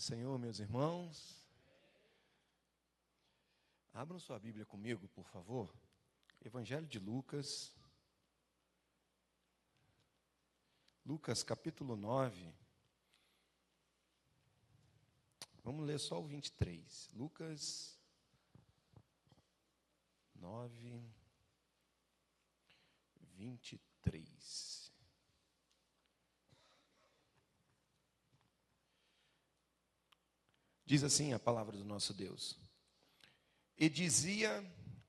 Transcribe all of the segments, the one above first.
Senhor, meus irmãos. Abram sua Bíblia comigo, por favor. Evangelho de Lucas. Lucas, capítulo 9. Vamos ler só o 23. Lucas 9, 23. Diz assim a palavra do nosso Deus. E dizia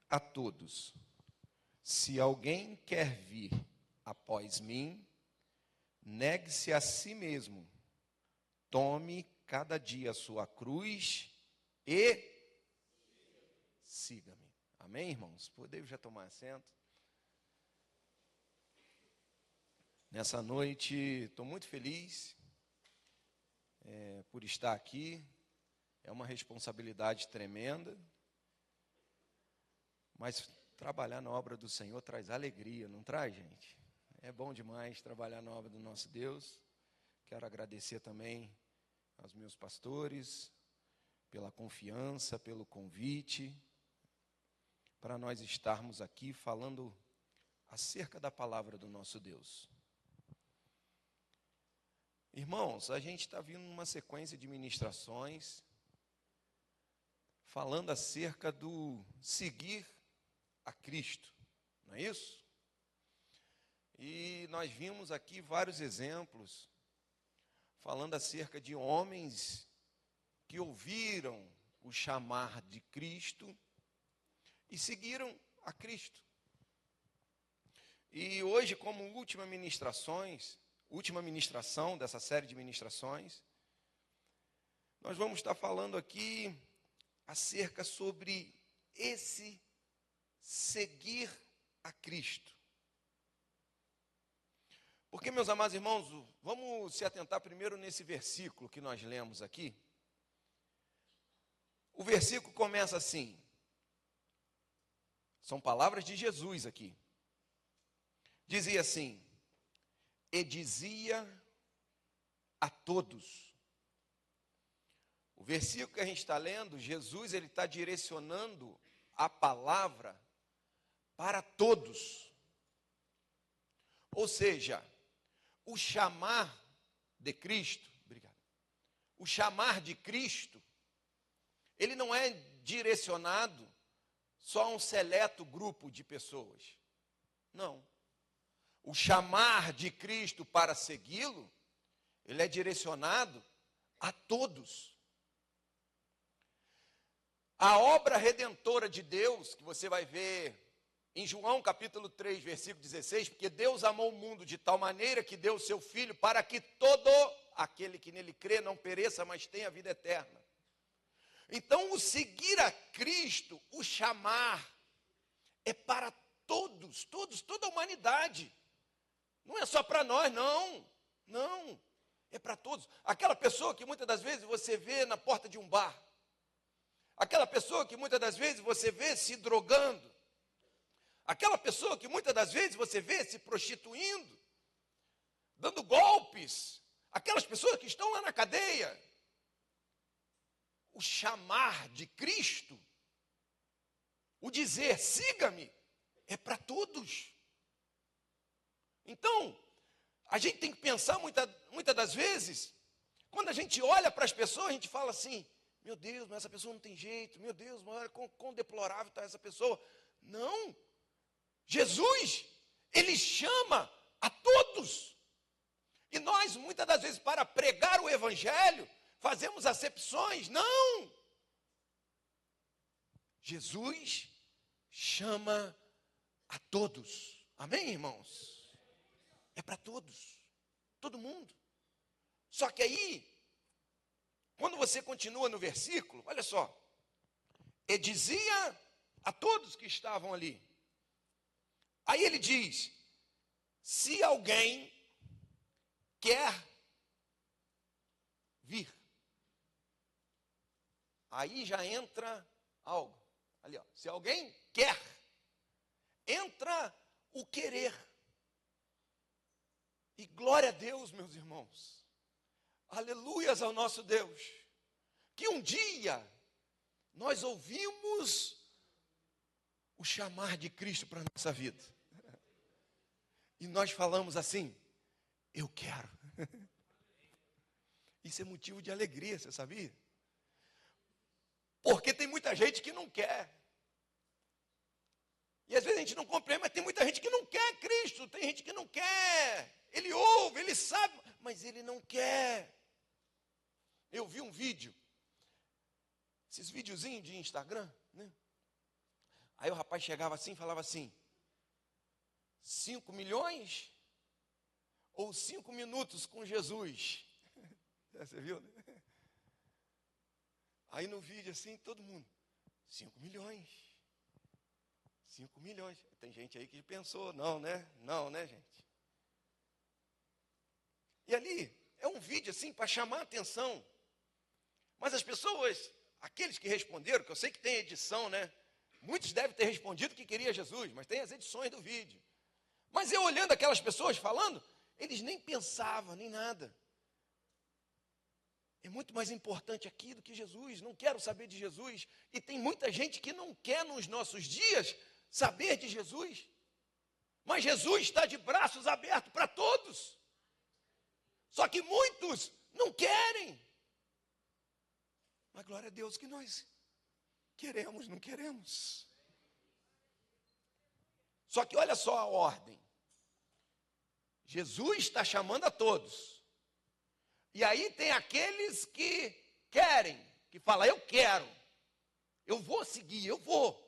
a todos: se alguém quer vir após mim, negue-se a si mesmo, tome cada dia a sua cruz e siga-me. Amém, irmãos? Podemos já tomar assento? Nessa noite, estou muito feliz por estar aqui. É uma responsabilidade tremenda, mas trabalhar na obra do Senhor traz alegria, não traz, gente? É bom demais trabalhar na obra do nosso Deus. Quero agradecer também aos meus pastores pela confiança, pelo convite, para nós estarmos aqui falando acerca da palavra do nosso Deus. Irmãos, a gente está vindo numa sequência de ministrações falando acerca do seguir a Cristo, não é isso? E nós vimos aqui vários exemplos, falando acerca de homens que ouviram o chamar de Cristo e seguiram a Cristo. E hoje, como última ministração dessa série de ministrações, nós vamos estar falando aqui acerca sobre esse seguir a Cristo. Porque, meus amados irmãos, vamos se atentar primeiro nesse versículo que nós lemos aqui. O versículo começa assim, são palavras de Jesus aqui. Dizia assim: e dizia a todos. O versículo que a gente está lendo, Jesus ele está direcionando a palavra para todos. Ou seja, o chamar de Cristo, o chamar de Cristo, ele não é direcionado só a um seleto grupo de pessoas. Não. O chamar de Cristo para segui-lo, ele é direcionado a todos. A obra redentora de Deus, que você vai ver em João capítulo 3, versículo 16, porque Deus amou o mundo de tal maneira que deu o seu Filho para que todo aquele que nele crê não pereça, mas tenha vida eterna. Então, o seguir a Cristo, o chamar, é para todos, toda a humanidade. Não é só para nós, não, é para todos. Aquela pessoa que muitas das vezes você vê na porta de um bar, aquela pessoa que muitas das vezes você vê se drogando, aquela pessoa que muitas das vezes você vê se prostituindo, dando golpes, aquelas pessoas que estão lá na cadeia. O chamar de Cristo, o dizer siga-me, é para todos. Então, a gente tem que pensar muitas das vezes, quando a gente olha para as pessoas, a gente fala assim: meu Deus, mas essa pessoa não tem jeito, meu Deus, mas olha quão deplorável está essa pessoa. Não, Jesus, ele chama a todos. E nós, muitas das vezes, para pregar o Evangelho, fazemos acepções. Não! Jesus chama a todos. Amém, irmãos? É para todos, todo mundo. Só que aí, quando você continua no versículo, olha só, e dizia a todos que estavam ali. Aí ele diz: se alguém quer vir, aí já entra algo. Ali, ó, se alguém quer, entra o querer. E glória a Deus, meus irmãos. Aleluias ao nosso Deus. que um dia nós ouvimos o chamar de Cristo para a nossa vida. E nós falamos assim, eu quero. Isso é motivo de alegria, você sabia? Porque tem muita gente que não quer. E às vezes a gente não compreende, mas tem muita gente que não quer Cristo, tem gente que não quer. Ele ouve, ele sabe, mas ele não quer. Eu vi um vídeo, esses videozinhos de Instagram, né? Aí o rapaz chegava assim e falava assim, 5 milhões ou 5 minutos com Jesus? Você viu, né? Aí no vídeo assim, todo mundo, 5 milhões. 5 milhões. Tem gente aí que pensou, não, né, gente? E ali, é um vídeo assim para chamar a atenção. Mas as pessoas, aqueles que responderam, que eu sei que tem edição, né? Muitos devem ter respondido que queria Jesus, mas tem as edições do vídeo. Mas eu olhando aquelas pessoas falando, eles nem pensavam, nem nada. É muito mais importante aqui do que Jesus. Não quero saber de Jesus. E tem muita gente que não quer nos nossos dias saber de Jesus. Mas Jesus está de braços abertos para todos. Só que muitos não querem. Mas glória a Deus que nós queremos, não queremos. Só que olha só a ordem. Jesus está chamando a todos. E aí tem aqueles que querem, que falam, eu quero, eu vou seguir, eu vou.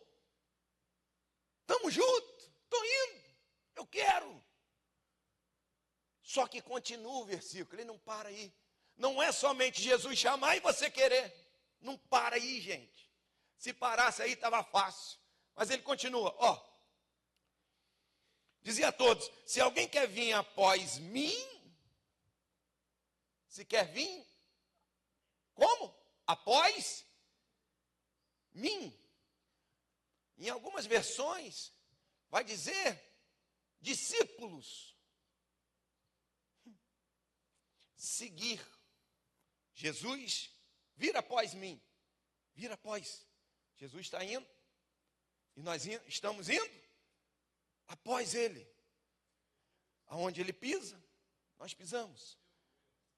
Estamos juntos, estou indo, eu quero. Só que continua o versículo, ele não para aí. Não é somente Jesus chamar e você querer. Não para aí, gente. Se parasse aí, estava fácil. Mas ele continua, ó. Dizia a todos, se alguém quer vir após mim, se quer vir, como? Após mim. Em algumas versões, vai dizer discípulos. Seguir. Jesus, vir após mim. Vir após. Jesus está indo. E nós estamos indo após ele. Aonde ele pisa, nós pisamos.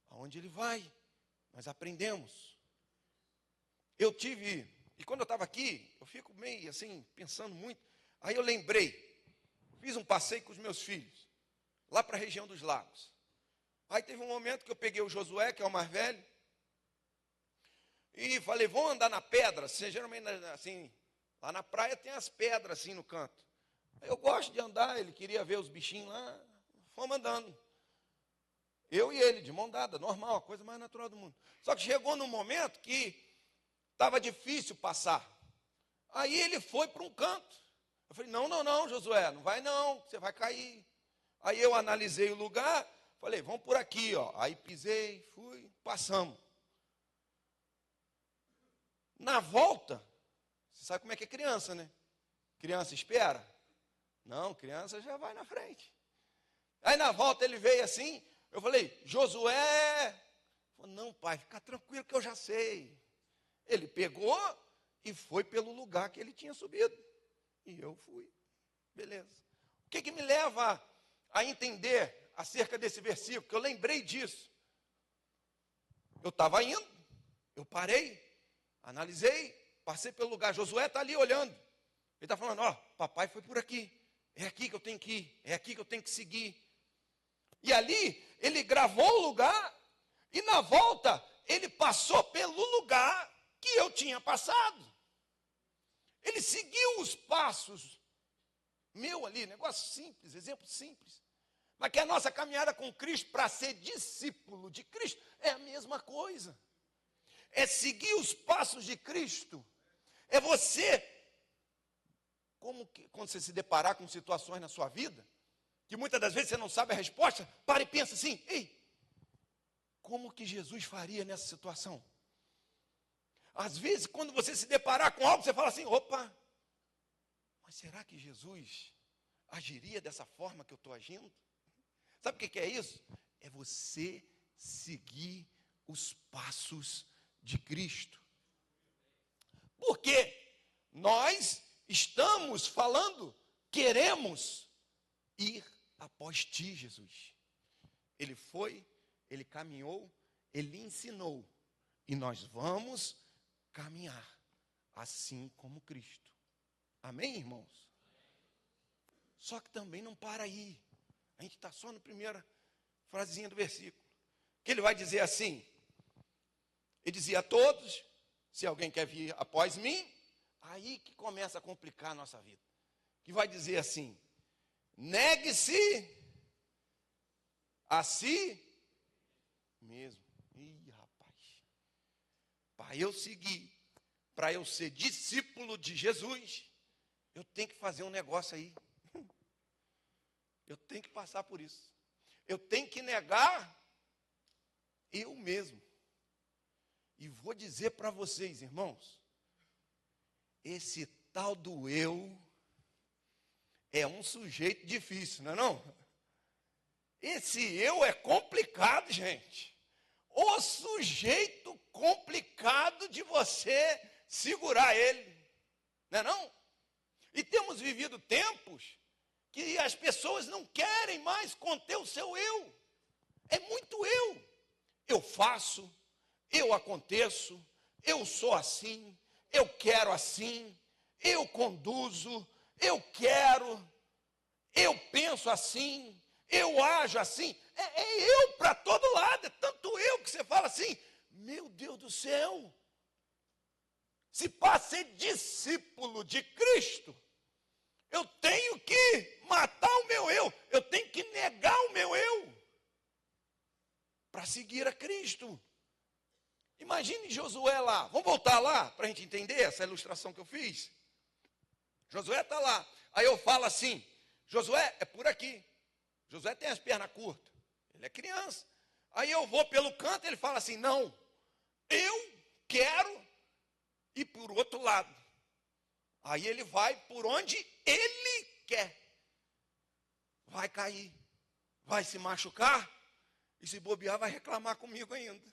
Aonde ele vai, nós aprendemos. Eu tive, e quando eu estava aqui, eu fico meio assim, pensando muito. Aí eu lembrei, fiz um passeio com os meus filhos, lá para a região dos lagos. Aí teve um momento que eu peguei o Josué, que é o mais velho, e falei, vamos andar na pedra. Assim, geralmente, assim, lá na praia tem as pedras assim no canto. Eu gosto de andar, ele queria ver os bichinhos lá, fomos andando. Eu e ele, de mão dada, normal, a coisa mais natural do mundo. Só que chegou num momento que estava difícil passar. Aí ele foi para um canto. Eu falei, não, Josué, não vai não, você vai cair. Aí eu analisei o lugar, falei, vamos por aqui, ó. Aí pisei, fui, passamos. Na volta, você sabe como é que é criança, né? Criança espera? Não, criança já vai na frente. Aí na volta ele veio assim, eu falei, Josué. Falei, não, pai, fica tranquilo que eu já sei. Ele pegou e foi pelo lugar que ele tinha subido. E eu fui. Beleza. O que me leva a entender acerca desse versículo? Que eu lembrei disso. Eu estava indo, eu parei, analisei, passei pelo lugar. Josué está ali olhando. Ele está falando, ó, papai foi por aqui. É aqui que eu tenho que ir. É aqui que eu tenho que seguir. E ali, ele gravou o lugar. E na volta, ele passou pelo lugar que eu tinha passado. Ele seguiu os passos. Meu ali, negócio simples, exemplo simples. Mas que a nossa caminhada com Cristo, para ser discípulo de Cristo, é a mesma coisa. É seguir os passos de Cristo. É você, como que, quando você se deparar com situações na sua vida, que muitas das vezes você não sabe a resposta, para e pensa assim, ei, como que Jesus faria nessa situação? Às vezes, quando você se deparar com algo, você fala assim, opa, mas será que Jesus agiria dessa forma que eu estou agindo? Sabe o que é isso? É você seguir os passos de Cristo. Porque nós estamos falando, queremos ir após ti, Jesus. Ele foi, ele caminhou, ele ensinou. E nós vamos caminhar assim como Cristo. Amém, irmãos? Só que também não para aí. A gente está só na primeira frasezinha do versículo. Que ele vai dizer assim. Ele dizia a todos, se alguém quer vir após mim, aí que começa a complicar a nossa vida. Que vai dizer assim, negue-se a si mesmo. Ih, rapaz. Para eu seguir, para eu ser discípulo de Jesus, eu tenho que fazer um negócio aí. Eu tenho que passar por isso. Eu tenho que negar eu mesmo. E vou dizer para vocês, irmãos, esse tal do eu é um sujeito difícil, não é não? Esse eu é complicado, gente. O sujeito complicado de você segurar ele, não é não? E temos vivido tempos que as pessoas não querem mais conter o seu eu. É muito eu. Eu faço, eu aconteço, eu sou assim, eu quero assim, eu conduzo, eu quero, eu penso assim, eu ajo assim. É eu para todo lado, é tanto eu que você fala assim, meu Deus do céu. Se para ser discípulo de Cristo, eu tenho que matar o meu eu tenho que negar o meu eu, para seguir a Cristo. Imagine Josué lá, vamos voltar lá, para a gente entender essa ilustração que eu fiz. Josué está lá, aí eu falo assim, Josué é por aqui, Josué tem as pernas curtas, ele é criança. Aí eu vou pelo canto, ele fala assim, não, eu quero ir por outro lado. Aí ele vai por onde ele quer. Vai cair, vai se machucar, e se bobear vai reclamar comigo ainda.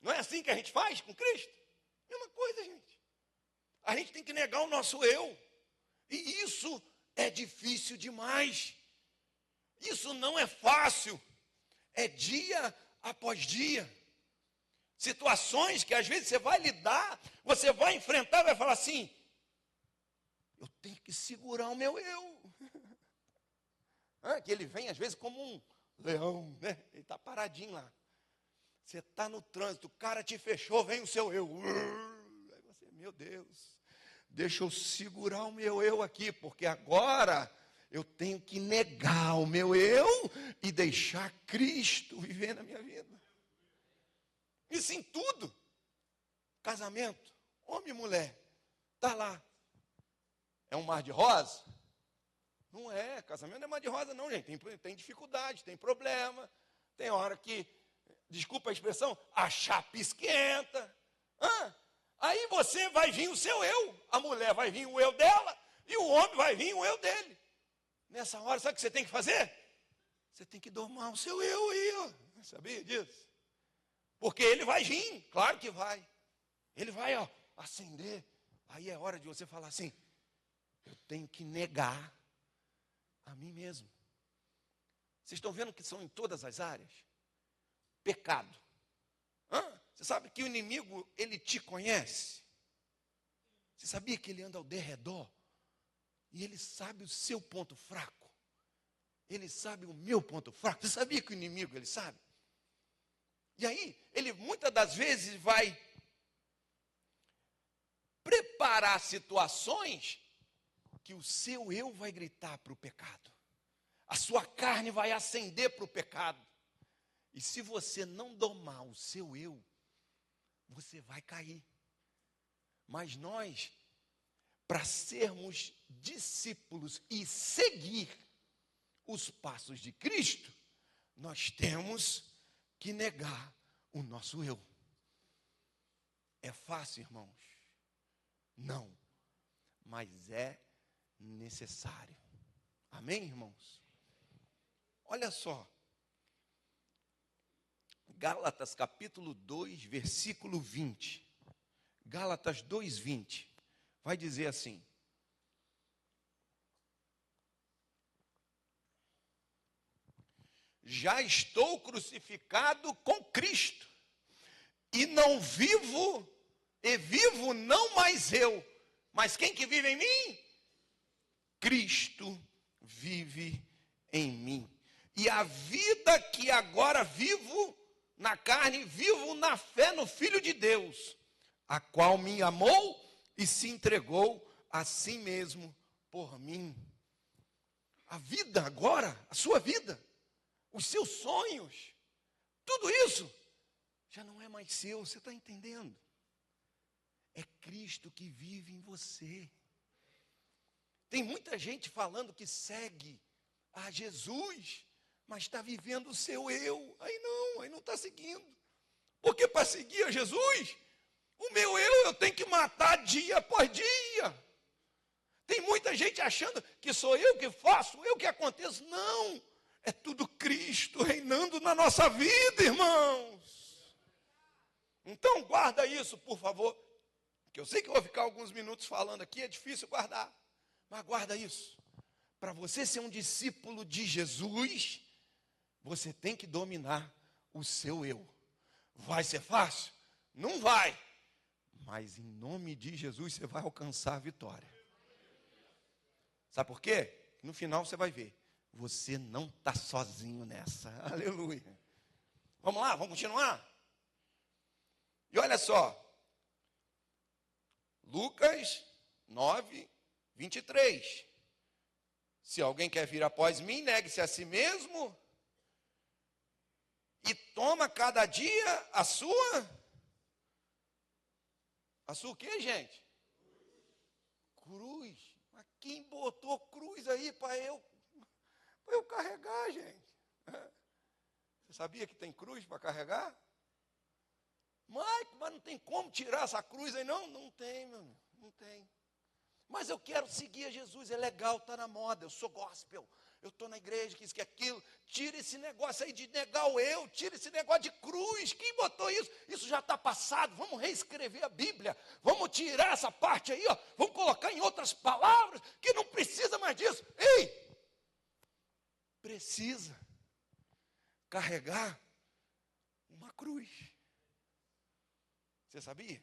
Não é assim que a gente faz com Cristo? Mesma coisa, gente. A gente tem que negar o nosso eu. E isso é difícil demais. Isso não é fácil. É dia após dia. Situações que às vezes você vai lidar, você vai enfrentar, vai falar assim, eu tenho que segurar o meu eu. Que ele vem às vezes como um leão, né? Ele está paradinho lá. Você está no trânsito, o cara te fechou, vem o seu eu. Aí você, meu Deus, deixa eu segurar o meu eu aqui, porque agora eu tenho que negar o meu eu e deixar Cristo viver na minha vida. Isso em tudo. Casamento, homem e mulher, está lá. É um mar de rosa? Não é, casamento não é mar de rosa não, gente. Tem dificuldade, tem problema. Tem hora que, desculpa a expressão, a chapa esquenta. Aí você vai vir o seu eu, a mulher vai vir o eu dela e o homem vai vir o eu dele. Nessa hora, sabe o que você tem que fazer? Você tem que domar o seu eu aí, ó. Sabia disso? Porque ele vai vir, claro que vai. Ele vai, ó, acender. Aí é hora de você falar assim, eu tenho que negar a mim mesmo. Vocês estão vendo que são em todas as áreas? Pecado. Você sabe que o inimigo, ele te conhece? Você sabia que ele anda ao derredor? E ele sabe o seu ponto fraco? Ele sabe o meu ponto fraco? Você sabia que o inimigo, ele sabe? E aí, ele muitas das vezes vai preparar situações que o seu eu vai gritar para o pecado. A sua carne vai acender para o pecado. E se você não domar o seu eu, você vai cair. Mas nós, para sermos discípulos e seguir os passos de Cristo, nós temos que negar o nosso eu. É fácil, irmãos? Não. Mas é necessário. Amém, irmãos? Olha só. Gálatas capítulo 2, versículo 20. Gálatas 2, 20. Vai dizer assim: já estou crucificado com Cristo, e não vivo, e vivo não mais eu, mas quem que vive em mim? Cristo vive em mim. E a vida que agora vivo na carne, vivo na fé no Filho de Deus, a qual me amou e se entregou a si mesmo por mim. A vida agora, a sua vida, os seus sonhos, tudo isso já não é mais seu, você está entendendo? É Cristo que vive em você. Tem muita gente falando que segue a Jesus, mas está vivendo o seu eu. Aí não está seguindo. Porque para seguir a Jesus, o meu eu tenho que matar dia após dia. Tem muita gente achando que sou eu que faço, eu que aconteço. Não, é tudo Cristo reinando na nossa vida, irmãos. Então guarda isso, por favor, que eu sei que eu vou ficar alguns minutos falando aqui, é difícil guardar, mas guarda isso. Para você ser um discípulo de Jesus, você tem que dominar o seu eu. Vai ser fácil? Não vai. Mas em nome de Jesus você vai alcançar a vitória. Sabe por quê? No final você vai ver. Você não está sozinho nessa. Aleluia. Vamos lá, vamos continuar? E olha só. Lucas 9, 23. Se alguém quer vir após mim, negue-se a si mesmo e toma cada dia a sua o quê, gente? Cruz. Mas quem botou cruz aí para eu carregar, gente? Você sabia que tem cruz para carregar? Mas não tem como tirar essa cruz aí, não? Não tem, meu amigo, não tem. Mas eu quero seguir a Jesus, é legal, está na moda, eu sou gospel, eu estou na igreja, que isso, que aquilo. Tira esse negócio aí de negar o eu, tira esse negócio de cruz. Quem botou isso? Isso já está passado, vamos reescrever a Bíblia, vamos tirar essa parte aí, ó, vamos colocar em outras palavras, que não precisa mais disso. Ei, precisa carregar uma cruz. Você sabia?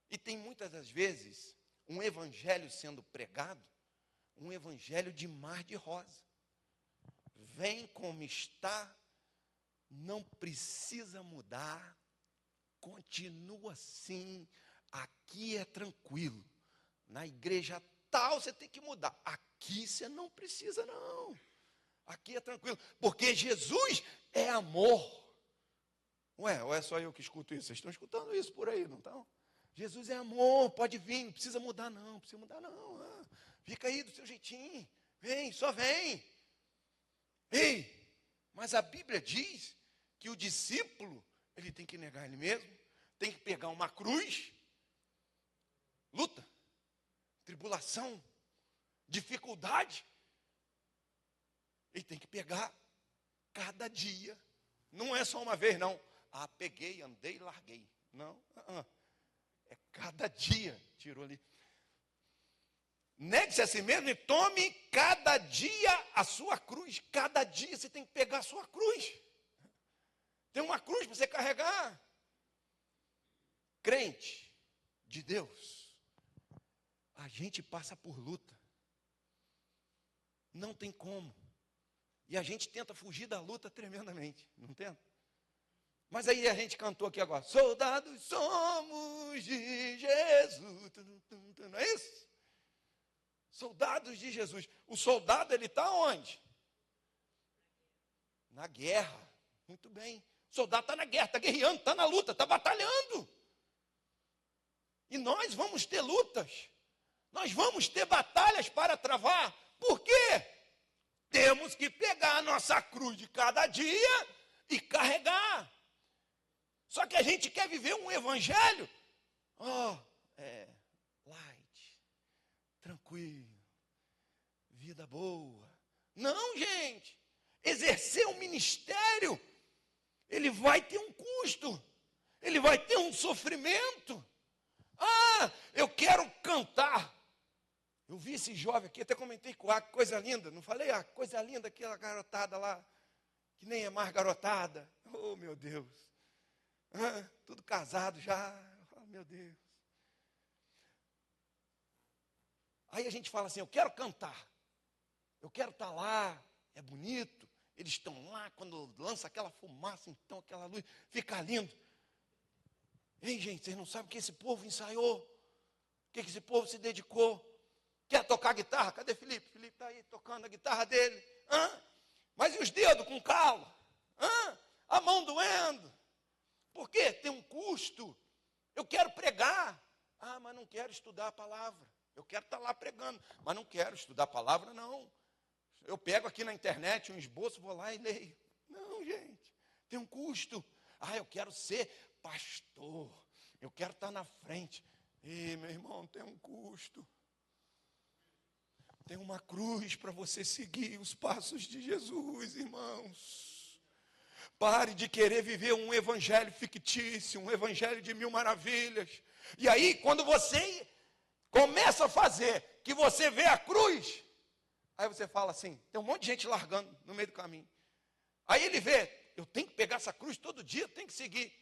E tem muitas das vezes um evangelho sendo pregado, um evangelho de mar de rosa. Vem como está, não precisa mudar, continua assim, aqui é tranquilo. Na igreja tal você tem que mudar, aqui você não precisa não. Aqui é tranquilo, porque Jesus é amor. Ué, ou é só eu que escuto isso? Vocês estão escutando isso por aí, não estão? Jesus é amor, pode vir, não precisa mudar não, fica aí do seu jeitinho, vem, só vem. Ei, mas a Bíblia diz que o discípulo, ele tem que negar ele mesmo, tem que pegar uma cruz, luta, tribulação, dificuldade, ele tem que pegar cada dia, não é só uma vez não, peguei, andei, larguei, não, é cada dia, tirou ali. Negue-se a si mesmo e tome cada dia a sua cruz. Cada dia você tem que pegar a sua cruz. Tem uma cruz para você carregar. Crente de Deus, a gente passa por luta. Não tem como. E a gente tenta fugir da luta tremendamente, não tenta? Mas aí a gente cantou aqui agora, soldados somos de Jesus, não é isso? Soldados de Jesus. O soldado, ele está onde? Na guerra, muito bem. O soldado está na guerra, está guerreando, está na luta, está batalhando. E nós vamos ter lutas, nós vamos ter batalhas para travar. Por quê? Temos que pegar a nossa cruz de cada dia e carregar. Só que a gente quer viver um evangelho, light, tranquilo, vida boa. Não, gente, exercer um ministério, ele vai ter um custo, ele vai ter um sofrimento. Ah, eu quero cantar. Eu vi esse jovem aqui, até comentei com a coisa linda, não falei? Ah, coisa linda, aquela garotada lá, que nem é mais garotada. Oh, meu Deus. Ah, tudo casado já. Oh, meu Deus. Aí a gente fala assim, eu quero cantar. Eu quero estar lá, é bonito. Eles estão lá, quando lança aquela fumaça, então aquela luz, fica lindo. Ei, gente, vocês não sabem o que esse povo ensaiou? O que esse povo se dedicou? Quer tocar guitarra? Cadê Felipe? Felipe está aí tocando a guitarra dele. Mas e os dedos com calo? A mão doendo? Por quê? Tem um custo. Eu quero pregar. Ah, mas não quero estudar a palavra. Eu quero estar lá pregando, mas não quero estudar a palavra, não. Eu pego aqui na internet um esboço, vou lá e leio. Não, gente, tem um custo. Ah, eu quero ser pastor. Eu quero estar na frente. E, meu irmão, tem um custo. Tem uma cruz para você seguir os passos de Jesus, irmãos. Pare de querer viver um evangelho fictício, um evangelho de mil maravilhas. E aí, quando você começa a fazer, que você vê a cruz, aí você fala assim, tem um monte de gente largando no meio do caminho. Aí ele vê, eu tenho que pegar essa cruz todo dia, tenho que seguir.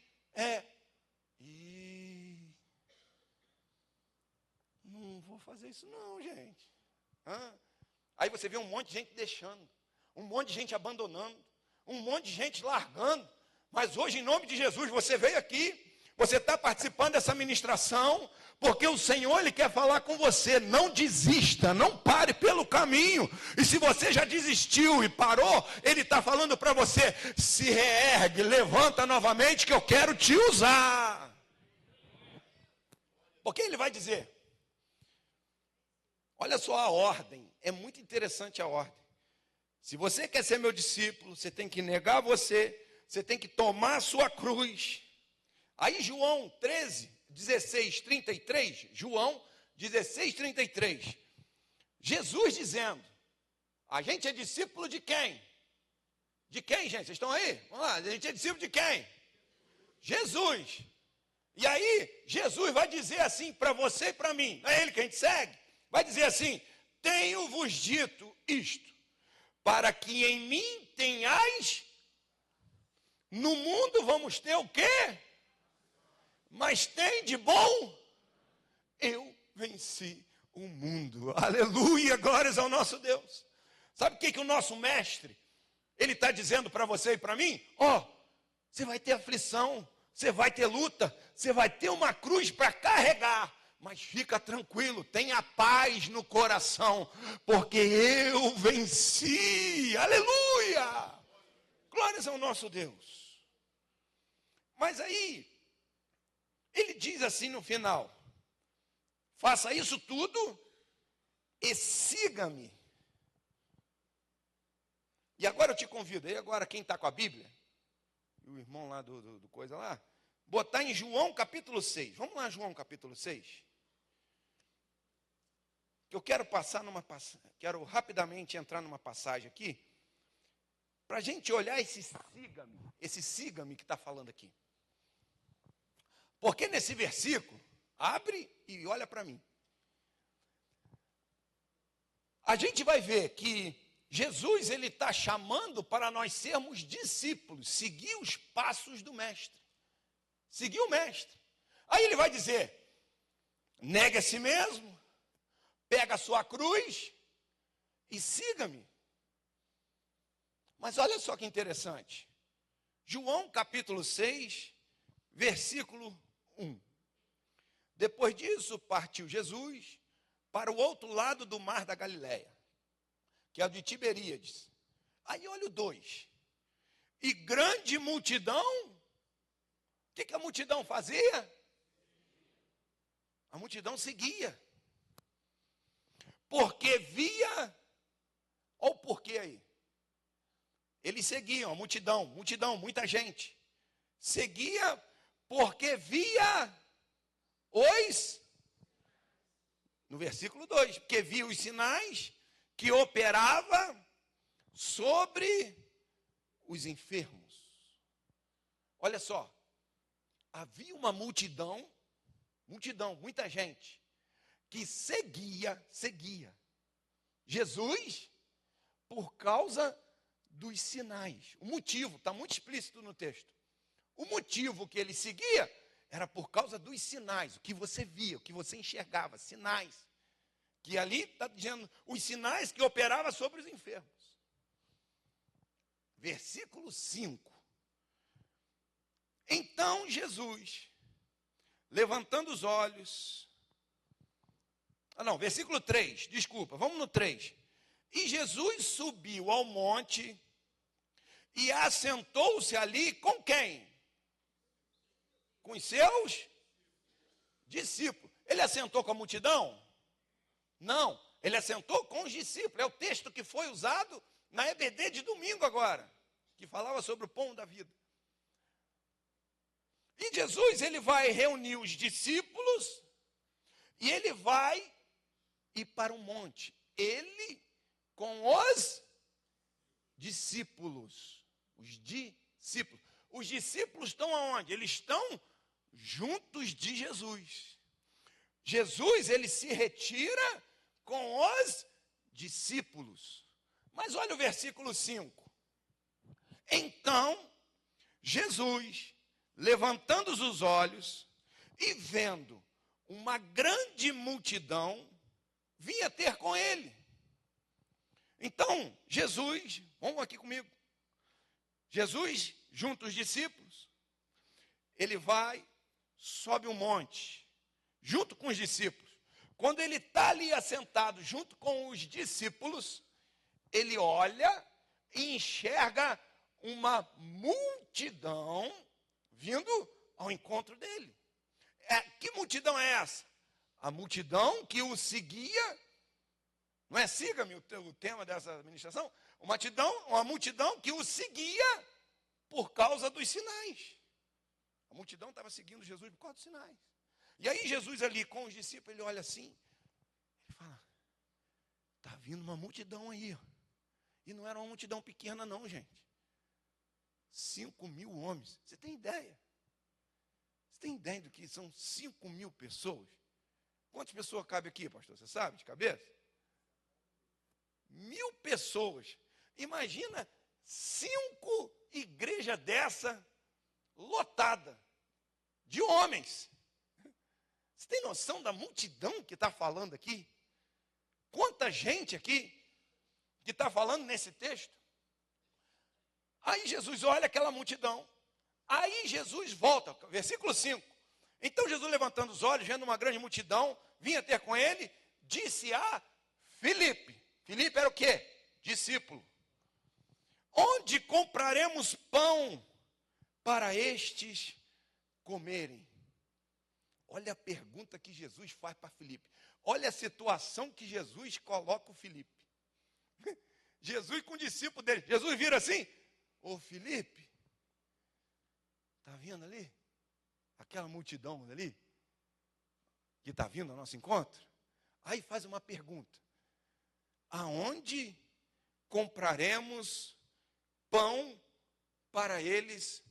Não vou fazer isso não, gente. Aí você vê um monte de gente deixando, um monte de gente abandonando, um monte de gente largando. Mas hoje, em nome de Jesus, você veio aqui, você está participando dessa ministração, porque o Senhor, Ele quer falar com você. Não desista, não pare pelo caminho. E se você já desistiu e parou, Ele está falando para você, se reergue, levanta novamente, que eu quero te usar. Porque Ele vai dizer, olha só a ordem, é muito interessante a ordem. Se você quer ser meu discípulo, você tem que negar você tem que tomar a sua cruz. Aí João 13, 16, 33, João 16, 33, Jesus dizendo, a gente é discípulo de quem? De quem, gente? Vocês estão aí? Vamos lá, a gente é discípulo de quem? Jesus. E aí, Jesus vai dizer assim para você e para mim, não é Ele que a gente segue? Vai dizer assim, tenho-vos dito isto, para que em mim tenhais, no mundo vamos ter o quê? Mas tem de bom, eu venci o mundo. Aleluia, glórias ao nosso Deus. Sabe o que o nosso mestre, ele está dizendo para você e para mim? Você vai ter aflição, você vai ter luta, você vai ter uma cruz para carregar. Mas fica tranquilo, tenha paz no coração, porque eu venci. Aleluia, glórias ao nosso Deus. Mas aí, ele diz assim no final, faça isso tudo e siga-me. E agora eu te convido, aí agora quem está com a Bíblia, o irmão lá do coisa lá, botar em João capítulo 6. Vamos lá, João capítulo 6. Que eu quero quero rapidamente entrar numa passagem aqui, para a gente olhar esse siga-me que está falando aqui. Porque nesse versículo, abre e olha para mim. A gente vai ver que Jesus, ele está chamando para nós sermos discípulos, seguir os passos do mestre. Seguir o mestre. Aí ele vai dizer, negue a si mesmo, pega a sua cruz e siga-me. Mas olha só que interessante. João capítulo 6, versículo 1. Depois disso, partiu Jesus para o outro lado do mar da Galileia, que é o de Tiberíades. Aí olha o 2. E grande multidão, o que a multidão fazia? A multidão seguia. Porque via, ou porquê aí? Eles seguiam, a multidão, muita gente. Seguia porque via no versículo 2, porque via os sinais que operava sobre os enfermos. Olha só, havia uma multidão, muita gente, que seguia Jesus por causa dos sinais. O motivo, está muito explícito no texto. O motivo que ele seguia era por causa dos sinais, o que você via, o que você enxergava, sinais. Que ali está dizendo os sinais que operava sobre os enfermos. Versículo 5. Então Jesus, levantando os olhos... versículo 3, desculpa, vamos no 3. E Jesus subiu ao monte e assentou-se ali com quem? Com os seus discípulos. Ele assentou com a multidão? Não, ele assentou com os discípulos. É o texto que foi usado na EBD de domingo agora, que falava sobre o pão da vida. E Jesus, ele vai reunir os discípulos e ele vai ir para um monte. Ele com os discípulos. Os discípulos. Os discípulos estão aonde? Eles estão juntos de Jesus. Jesus, ele se retira com os discípulos. Mas olha o versículo 5. Então, Jesus, levantando os olhos e vendo uma grande multidão, vinha ter com ele. Então, Jesus, vamos aqui comigo. Jesus, junto aos discípulos, ele vai, sobe um monte, junto com os discípulos. Quando ele está ali assentado junto com os discípulos, ele olha e enxerga uma multidão vindo ao encontro dele. Que multidão é essa? A multidão que o seguia. Não é siga-me o tema dessa administração? Uma multidão que o seguia por causa dos sinais. A multidão estava seguindo Jesus por causa dos sinais. E aí Jesus ali com os discípulos, ele olha assim, ele fala, está vindo uma multidão aí. Ó. E não era uma multidão pequena não, gente. 5.000 homens. Você tem ideia? Você tem ideia do que são 5.000 pessoas? Quantas pessoas cabe aqui, pastor? Você sabe de cabeça? 1.000 pessoas. Imagina 5 igrejas dessa lotada de homens. Você tem noção da multidão que está falando aqui? Quanta gente aqui que está falando nesse texto? Aí Jesus olha aquela multidão. Aí Jesus volta, versículo 5. Então Jesus, levantando os olhos, vendo uma grande multidão, vinha ter com ele, disse a Filipe. Filipe era o quê? Discípulo. Onde compraremos pão para estes comerem? Olha a pergunta que Jesus faz para Filipe. Olha a situação que Jesus coloca o Filipe. Jesus com o discípulo dele. Jesus vira assim, ô Filipe, está vendo ali? Aquela multidão ali, que está vindo ao nosso encontro? Aí faz uma pergunta. Aonde compraremos pão para eles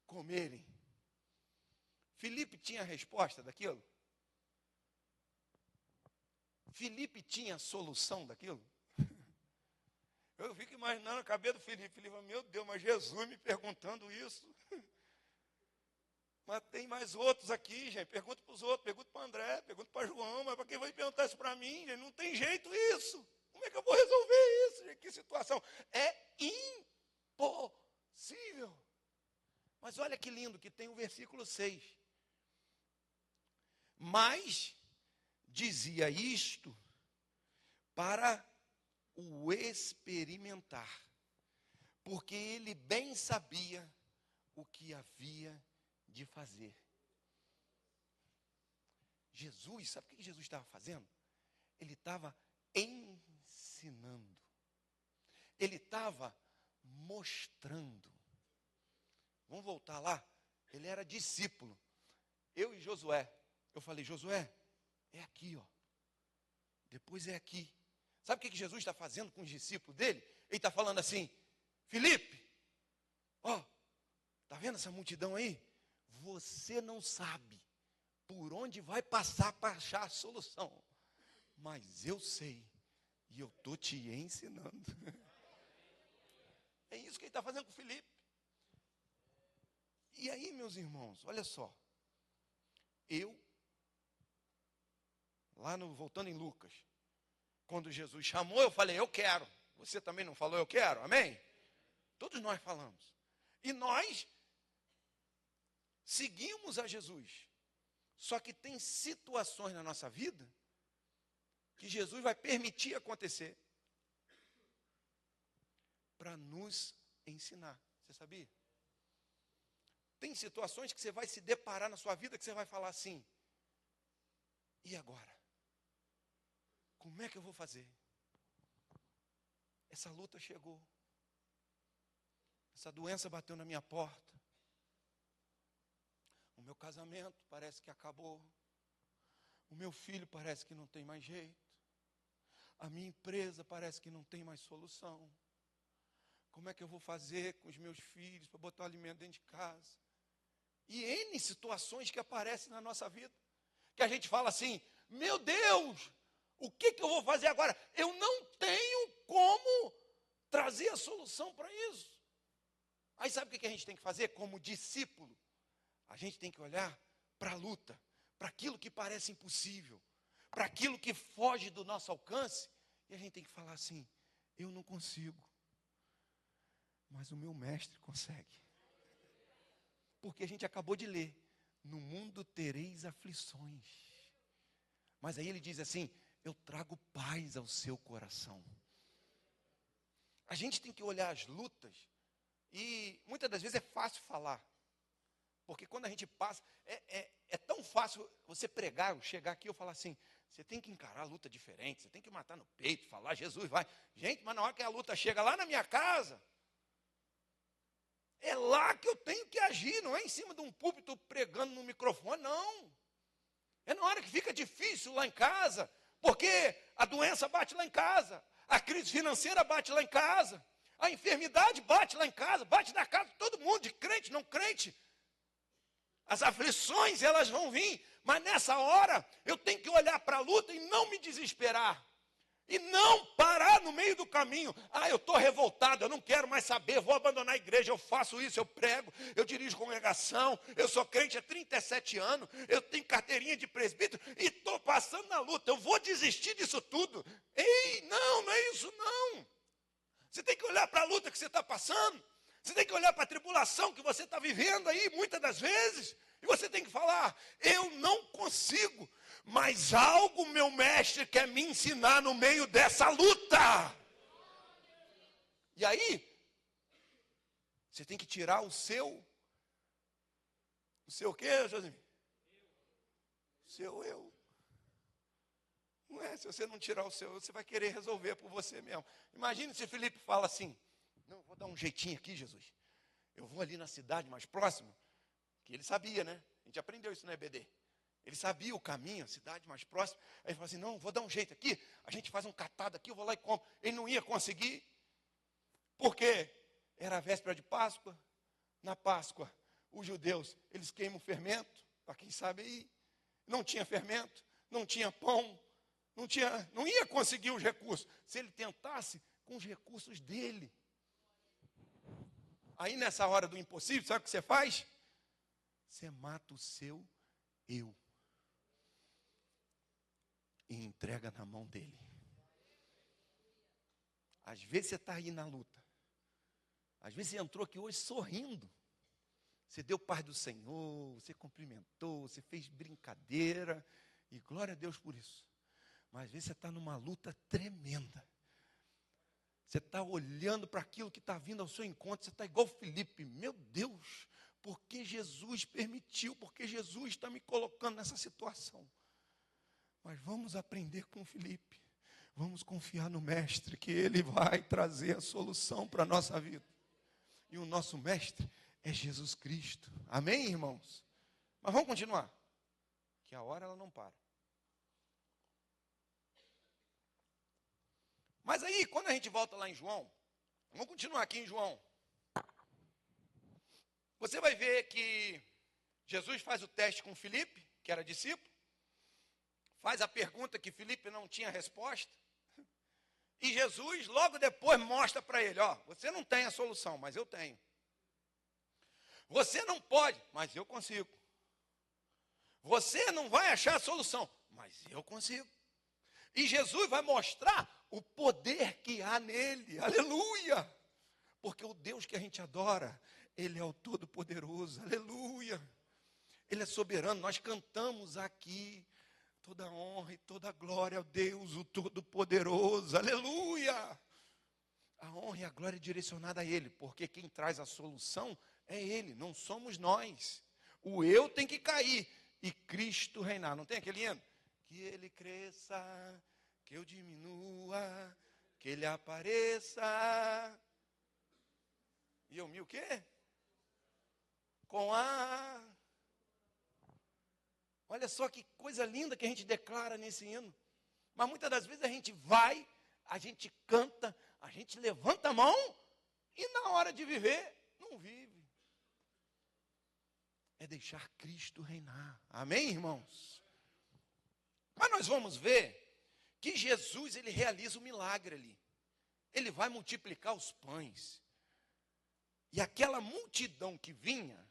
comerem? Filipe tinha a resposta daquilo? Filipe tinha a solução daquilo? Eu fico imaginando a cabeça do Filipe. Filipe, meu Deus, mas Jesus me perguntando isso. Mas tem mais outros aqui, gente. Pergunta para os outros, pergunta para o André, pergunta para João, mas para quem vai perguntar isso para mim? Gente? Não tem jeito isso. Como é que eu vou resolver isso, gente? Que situação? É impossível. Mas olha que lindo que tem o versículo 6. Mas dizia isto para o experimentar, porque ele bem sabia o que havia de fazer. Jesus, sabe o que Jesus estava fazendo? Ele estava ensinando. Ele estava mostrando. Vamos voltar lá? Ele era discípulo. Eu e Josué. Eu falei, Josué, é aqui, ó. Depois é aqui. Sabe o que Jesus está fazendo com os discípulos dele? Ele está falando assim, Filipe, ó, Está vendo essa multidão aí? Você não sabe por onde vai passar para achar a solução. Mas eu sei. E eu estou te ensinando. É isso que ele está fazendo com o Filipe. E aí, meus irmãos, olha só. Voltando em Lucas, quando Jesus chamou, eu falei, eu quero. Você também não falou, eu quero? Amém? Todos nós falamos. E nós seguimos a Jesus. Só que tem situações na nossa vida que Jesus vai permitir acontecer para nos ensinar. Você sabia? Tem situações que você vai se deparar na sua vida que você vai falar assim, e agora? Como é que eu vou fazer? Essa luta chegou. Essa doença bateu na minha porta. O meu casamento parece que acabou. O meu filho parece que não tem mais jeito. A minha empresa parece que não tem mais solução. Como é que eu vou fazer com os meus filhos para botar o alimento dentro de casa? E N situações que aparecem na nossa vida. Que a gente fala assim, meu Deus, o que eu vou fazer agora? Eu não tenho como trazer a solução para isso. Aí sabe o que a gente tem que fazer como discípulo? A gente tem que olhar para a luta, para aquilo que parece impossível, para aquilo que foge do nosso alcance, e a gente tem que falar assim, eu não consigo, mas o meu mestre consegue. Porque a gente acabou de ler, no mundo tereis aflições. Mas aí ele diz assim, eu trago paz ao seu coração. A gente tem que olhar as lutas, e muitas das vezes é fácil falar. Porque quando a gente passa, é tão fácil você pregar, eu chegar aqui e eu falar assim, você tem que encarar a luta diferente, você tem que matar no peito, falar, Jesus vai. Gente, mas na hora que a luta chega lá na minha casa, é lá que eu tenho que agir, não é em cima de um púlpito pregando no microfone, não. É na hora que fica difícil lá em casa, porque a doença bate lá em casa, a crise financeira bate lá em casa, a enfermidade bate lá em casa, bate na casa de todo mundo, de crente, não crente. As aflições, elas vão vir, mas nessa hora eu tenho que olhar para a luta e não me desesperar. E não parar no meio do caminho. Ah, eu estou revoltado, eu não quero mais saber, vou abandonar a igreja, eu faço isso, eu prego, eu dirijo congregação, eu sou crente há 37 anos, eu tenho carteirinha de presbítero e estou passando na luta, eu vou desistir disso tudo. Ei, não é isso não. Você tem que olhar para a luta que você está passando, você tem que olhar para a tribulação que você está vivendo aí, muitas das vezes, e você tem que falar, eu não consigo, mas algo meu mestre quer me ensinar no meio dessa luta. E aí, você tem que tirar o seu quê, Josimir? O seu eu. Não é, se você não tirar o seu, você vai querer resolver por você mesmo. Imagine se Filipe fala assim, não, vou dar um jeitinho aqui, Jesus. Eu vou ali na cidade mais próxima, que ele sabia, né? A gente aprendeu isso na EBD. Ele sabia o caminho, a cidade mais próxima. Aí ele falou assim, não, vou dar um jeito aqui, a gente faz um catado aqui, eu vou lá e compro. Ele não ia conseguir, porque era a véspera de Páscoa. Na Páscoa, os judeus, eles queimam fermento, para quem sabe aí. Não tinha fermento, não tinha pão, não ia conseguir os recursos. Se ele tentasse com os recursos dele. Aí nessa hora do impossível, sabe o que você faz? Você mata o seu eu. E entrega na mão dele. Às vezes você está aí na luta. Às vezes você entrou aqui hoje sorrindo. Você deu paz do Senhor, você cumprimentou, você fez brincadeira. E glória a Deus por isso. Mas às vezes você está numa luta tremenda. Você está olhando para aquilo que está vindo ao seu encontro. Você está igual Filipe. Meu Deus, por que Jesus permitiu? Porque Jesus está me colocando nessa situação. Mas vamos aprender com Filipe. Vamos confiar no mestre, que ele vai trazer a solução para a nossa vida. E o nosso mestre é Jesus Cristo. Amém, irmãos? Mas vamos continuar. Que a hora ela não para. Mas aí, quando a gente volta lá em João, vamos continuar aqui em João. Você vai ver que Jesus faz o teste com Filipe, que era discípulo, faz a pergunta que Filipe não tinha resposta, e Jesus logo depois mostra para ele, ó, você não tem a solução, mas eu tenho. Você não pode, mas eu consigo. Você não vai achar a solução, mas eu consigo. E Jesus vai mostrar o poder que há nele, aleluia. Porque o Deus que a gente adora, Ele é o Todo-Poderoso, aleluia. Ele é soberano, nós cantamos aqui, toda honra e toda glória ao Deus, o Todo-Poderoso, aleluia. A honra e a glória é direcionada a Ele, porque quem traz a solução é Ele, não somos nós. O eu tem que cair e Cristo reinar. Não tem aquele hino? Que Ele cresça, que eu diminua, que Ele apareça. E eu me o quê? Com a... Olha só que coisa linda que a gente declara nesse hino. Mas muitas das vezes a gente vai, a gente canta, a gente levanta a mão e na hora de viver, não vive. É deixar Cristo reinar. Amém, irmãos? Mas nós vamos ver que Jesus, ele realiza um milagre ali. Ele vai multiplicar os pães. E aquela multidão que vinha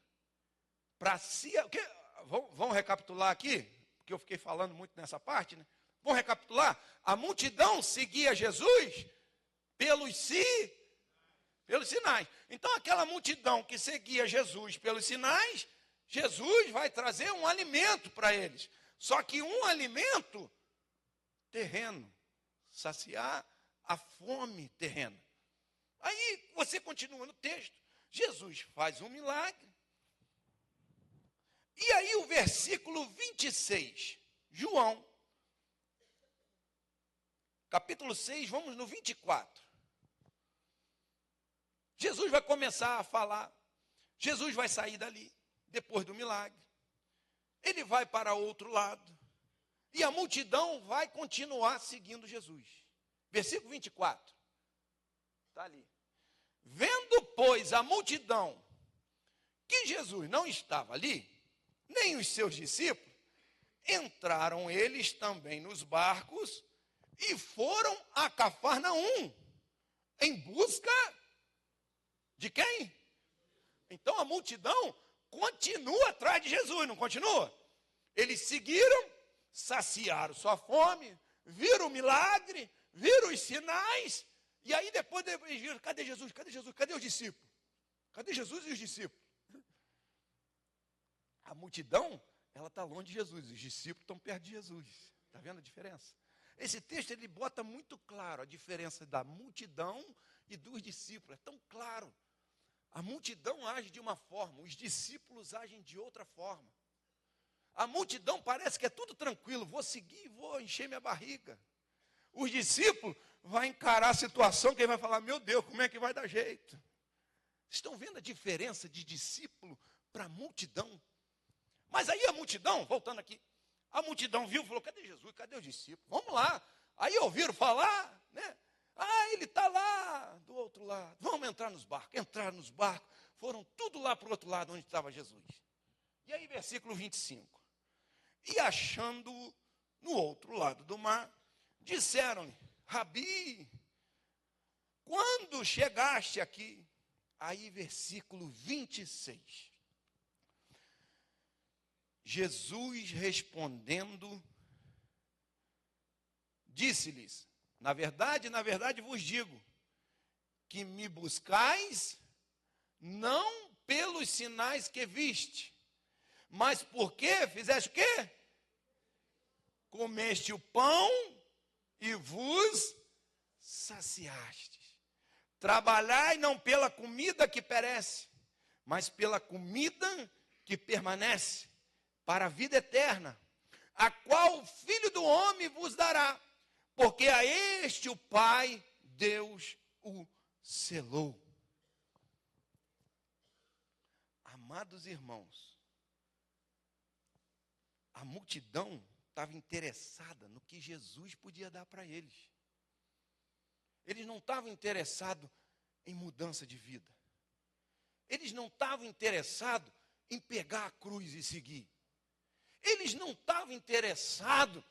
para si... Vamos recapitular aqui? Porque eu fiquei falando muito nessa parte, né? Vamos recapitular? A multidão seguia Jesus pelos sinais. Então, aquela multidão que seguia Jesus pelos sinais, Jesus vai trazer um alimento para eles. Só que um alimento terreno, saciar a fome terrena. Aí você continua no texto. Jesus faz um milagre. E aí o versículo 26, João, capítulo 6, vamos no 24. Jesus vai começar a falar. Jesus vai sair dali, depois do milagre. Ele vai para outro lado. E a multidão vai continuar seguindo Jesus. Versículo 24. Está ali. Vendo, pois, a multidão que Jesus não estava ali, nem os seus discípulos, entraram eles também nos barcos e foram a Cafarnaum, em busca de quem? Então a multidão continua atrás de Jesus, não continua? Eles seguiram, saciaram sua fome, viram o milagre, viram os sinais, e aí depois eles viram, cadê Jesus, cadê Jesus, cadê os discípulos? Cadê Jesus e os discípulos? A multidão, ela está longe de Jesus, os discípulos estão perto de Jesus. Está vendo a diferença? Esse texto, ele bota muito claro a diferença da multidão e dos discípulos. É tão claro. A multidão age de uma forma, os discípulos agem de outra forma. A multidão parece que é tudo tranquilo, vou seguir, vou encher minha barriga. Os discípulos vão encarar a situação, quem vai falar, meu Deus, como é que vai dar jeito? Estão vendo a diferença de discípulo para a multidão? Mas aí a multidão, voltando aqui, a multidão viu e falou, cadê Jesus, cadê os discípulos? Vamos lá. Aí ouviram falar, né? Ah, ele está lá do outro lado. Vamos entrar nos barcos. Entraram nos barcos, foram tudo lá para o outro lado, onde estava Jesus. E aí, versículo 25. E achando-o no outro lado do mar, disseram-lhe, Rabi, quando chegaste aqui? Aí, versículo 26. Jesus respondendo, disse-lhes, na verdade vos digo, que me buscais, não pelos sinais que viste, mas porque fizeste o quê? Comeste o pão e vos saciastes. Trabalhai não pela comida que perece, mas pela comida que permanece, para a vida eterna, a qual o Filho do Homem vos dará, porque a este o Pai, Deus, o selou. Amados irmãos, a multidão estava interessada no que Jesus podia dar para eles. Eles não estavam interessados em mudança de vida. eles não estavam interessados em pegar a cruz e seguir. Eles não estavam interessados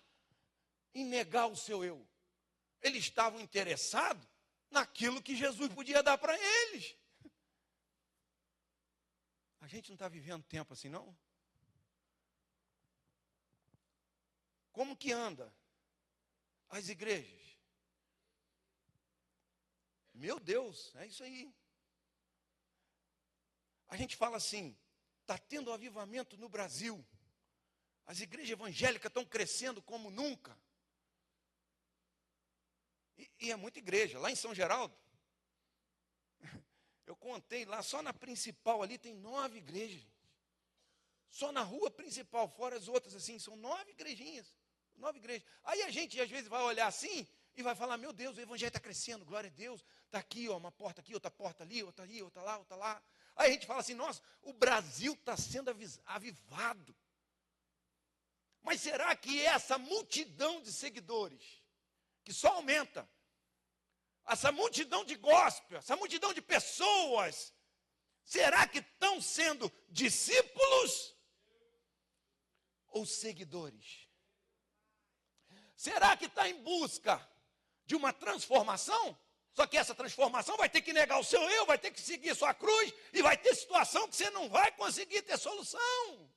em negar o seu eu. Eles estavam interessados naquilo que Jesus podia dar para eles. A gente não está vivendo tempo assim, não? Como que anda as igrejas? Meu Deus, é isso aí. A gente fala assim, está tendo um avivamento no Brasil. As igrejas evangélicas estão crescendo como nunca. E é muita igreja. Lá em São Geraldo, eu contei lá, só na principal ali tem 9 igrejas. Só na rua principal, fora as outras assim, são 9 igrejinhas. 9 igrejas. Aí a gente às vezes vai olhar assim e vai falar, meu Deus, o evangelho está crescendo, glória a Deus. Está aqui, ó, uma porta aqui, outra porta ali, outra ali, outra lá, outra lá. Aí a gente fala assim, nossa, o Brasil está sendo avivado. Mas será que essa multidão de seguidores, que só aumenta, essa multidão de gospel, essa multidão de pessoas, será que estão sendo discípulos ou seguidores? Será que está em busca de uma transformação? Só que essa transformação vai ter que negar o seu eu, vai ter que seguir sua cruz, e vai ter situação que você não vai conseguir ter solução.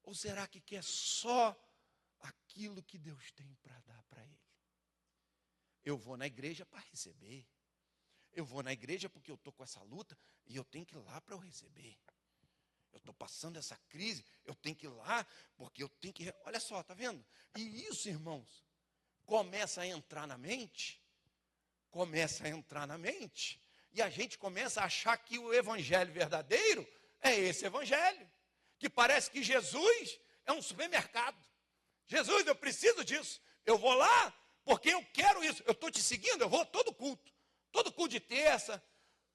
Ou será que quer só aquilo que Deus tem para dar para ele? Eu vou na igreja para receber. Eu vou na igreja porque eu estou com essa luta e eu tenho que ir lá para eu receber. Eu estou passando essa crise, eu tenho que ir lá porque eu tenho que... Olha só, está vendo? E isso, irmãos, começa a entrar na mente, e a gente começa a achar que o evangelho verdadeiro é esse evangelho. Que parece que Jesus é um supermercado. Jesus, eu preciso disso. Eu vou lá porque eu quero isso. Eu estou te seguindo, eu vou todo culto. Todo culto de terça,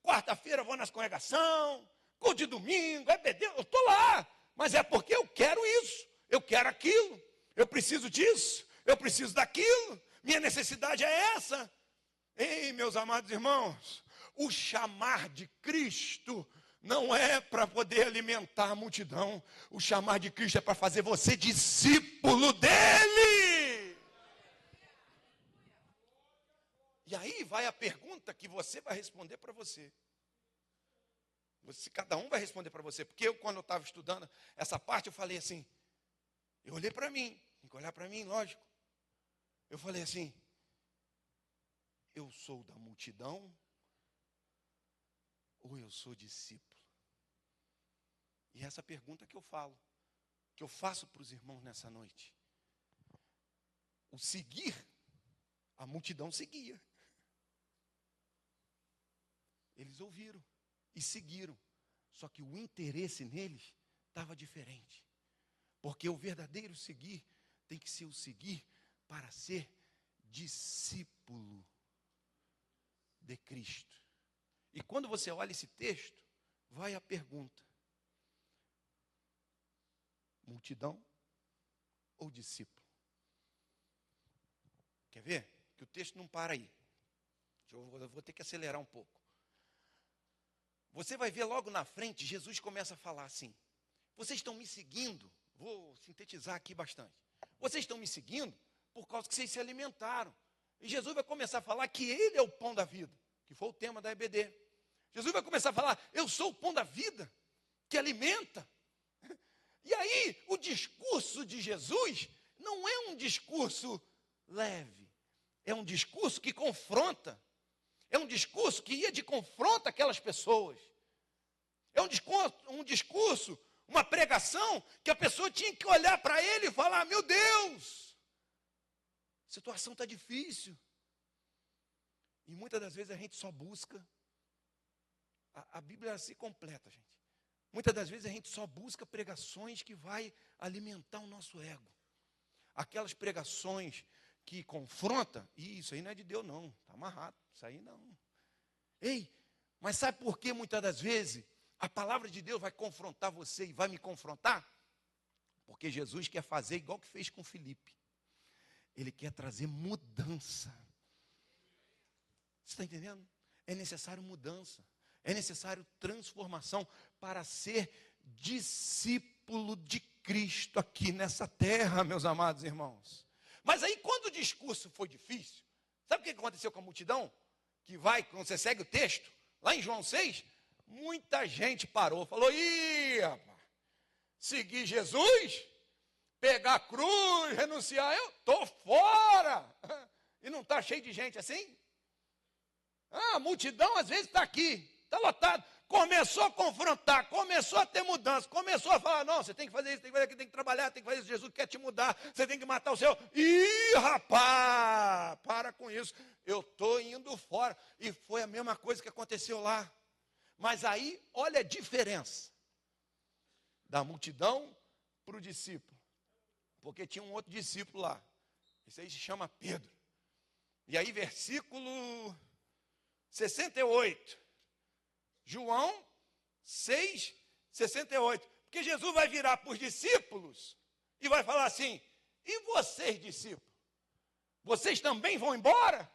quarta-feira eu vou nas congregação, culto de domingo, EBD, eu estou lá. Mas é porque eu quero isso, eu quero aquilo, eu preciso disso, eu preciso daquilo. Minha necessidade é essa. Ei, meus amados irmãos, o chamar de Cristo não é para poder alimentar a multidão. O chamar de Cristo é para fazer você discípulo dele. E aí vai a pergunta que você vai responder para você. Cada um vai responder para você. Porque quando eu estava estudando essa parte, eu falei assim, eu olhei para mim, tem que olhar para mim, lógico. Eu falei assim, eu sou da multidão ou eu sou discípulo? E essa pergunta que eu falo, que eu faço para os irmãos nessa noite. O seguir, a multidão seguia. Eles ouviram e seguiram. Só que o interesse neles estava diferente. Porque o verdadeiro seguir tem que ser o seguir para ser discípulo de Cristo. E quando você olha esse texto, vai a pergunta: multidão ou discípulo? Quer ver? Que o texto não para aí. Eu vou ter que acelerar um pouco. Você vai ver logo na frente, Jesus começa a falar assim, vocês estão me seguindo, vou sintetizar aqui bastante. Vocês estão me seguindo por causa que vocês se alimentaram. E Jesus vai começar a falar que Ele é o pão da vida, que foi o tema da EBD. Jesus vai começar a falar, eu sou o pão da vida, que alimenta. E aí, o discurso de Jesus não é um discurso leve, é um discurso que confronta. É um discurso que ia de confronto àquelas pessoas. É um discurso, uma pregação, que a pessoa tinha que olhar para ele e falar, meu Deus, a situação está difícil. E muitas das vezes a gente só busca, a Bíblia se completa, gente. Muitas das vezes a gente só busca pregações que vai alimentar o nosso ego. Aquelas pregações que confronta, isso aí não é de Deus não, está amarrado, isso aí não. Ei, mas sabe por que muitas das vezes a palavra de Deus vai confrontar você e vai me confrontar? Porque Jesus quer fazer igual que fez com Filipe. Ele quer trazer mudança. Você está entendendo? É necessário mudança. É necessário transformação para ser discípulo de Cristo aqui nessa terra, meus amados irmãos. Mas aí, quando o discurso foi difícil, sabe o que aconteceu com a multidão? Que vai, quando você segue o texto, lá em João 6, muita gente parou, falou: ih, rapaz, seguir Jesus, pegar a cruz, renunciar, eu estou fora. E não está cheio de gente assim? A multidão às vezes está aqui, está lotado. Começou a confrontar, começou a ter mudança, começou a falar: não, você tem que fazer isso, tem que fazer aquilo, tem que trabalhar, tem que fazer isso, Jesus quer te mudar, você tem que matar o seu. Ih, rapaz, para com isso, eu estou indo fora. E foi a mesma coisa que aconteceu lá. Mas aí, olha a diferença da multidão para o discípulo. Porque tinha um outro discípulo lá, esse aí se chama Pedro. E aí, versículo 68. João 6, 68. Porque Jesus vai virar para os discípulos e vai falar assim: e vocês, discípulos? Vocês também vão embora?